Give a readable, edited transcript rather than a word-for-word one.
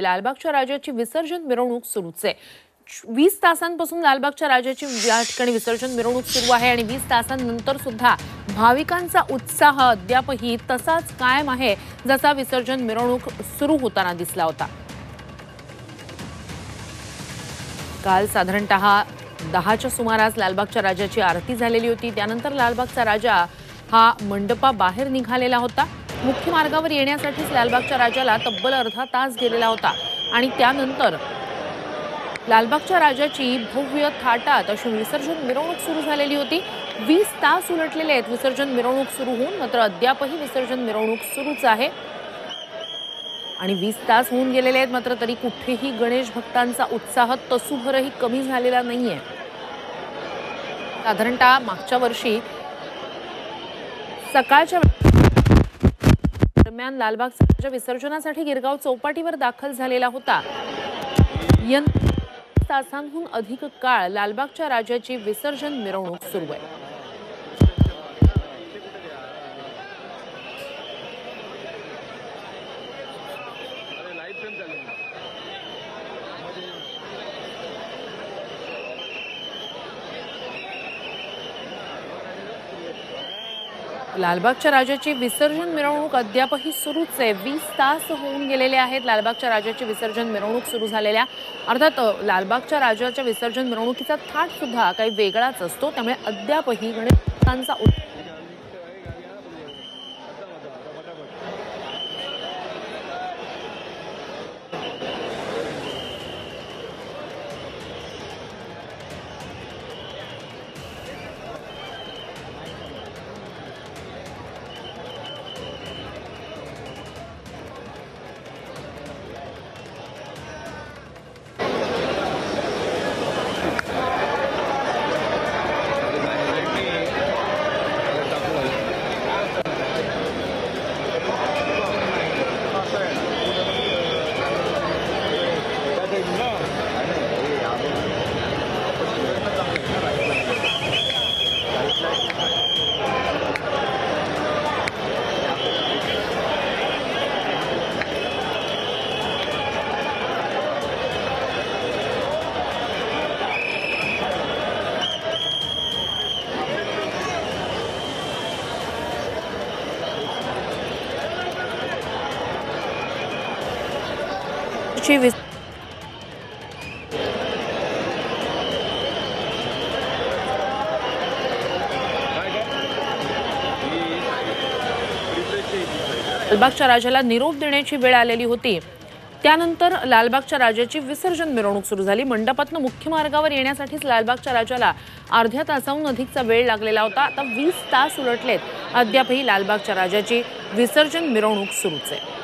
लालबागच्या राजाची विसर्जन मिरवणूक सुरूच आहे। 20 तासांपासून लालबागच्या राजाची या ठिकाणी विसर्जन मिरवणूक सुरू आहे आणि 20 तासांनंतर सुद्धा भाविकांचा उत्साह अद्यापही तसाच कायम आहे, जसा विसर्जन मिरवणूक सुरू होताना दिसला होता। काल साधारणतः 10च्या सुमारास लालबागच्या राजाची आरती झालेली होती। त्यानंतर लालबागचा राजा हा मंडपाबाहेर निघालेला होता। मुख्य मार्गावर येण्यासाठीच लालबागच्या राजाला तब्बल अर्धा तास गेलेला होता आणि त्यानंतर लालबागच्या राजाची भव्य थाटात अशी विसर्जन मिरवणूक सुरू झालेली होती। 20 तास उलटलेले आहेत विसर्जन मिरवणूक सुरू होऊन, मात्र अद्यापही विसर्जन मिरवणूक सुरूच आहे आणि 20 तास होऊन गेलेले आहेत, मात्र तरी कुठेही गणेश भक्तांचा उत्साह तसूभरही कमी झालेला नाहीये। साधारणतः मागच्या वर्षी सकाळच्या दरम्यान लालबागच्या विसर्जनासाठी गिरगाव चौपाटीवर दाखल झालेला होता। तासांहून अधिक काळ लालबागच्या राजाची विसर्जन मिरवणूक सुरू आहे। लालबागच्या राजाची विसर्जन मिरवणूक अद्यापही सुरूच आहे। 20 तास होऊन गेलेले आहेत लालबागच्या राजाची विसर्जन मिरवणूक सुरू झालेल्या। अर्थात लालबागच्या राजाच्या विसर्जन मिरवणुकीचा थाट सुद्धा काही वेगळाच असतो, त्यामुळे अद्यापही गणेशांचा लालबागच्या राजाला निरोप देण्याची वेळ आलेली होती। त्यानंतर लालबागच्या राजाची विसर्जन मिरवणूक सुरू झाली। मंडपातून मुख्य मार्गावर येण्यासाठीच लालबागच्या राजाला अर्ध्या तासाहून अधिकचा वेळ लागलेला होता। आता 20 तास उलटलेत, अद्यापही लालबागच्या राजाची विसर्जन मिरवणूक सुरूच आहे।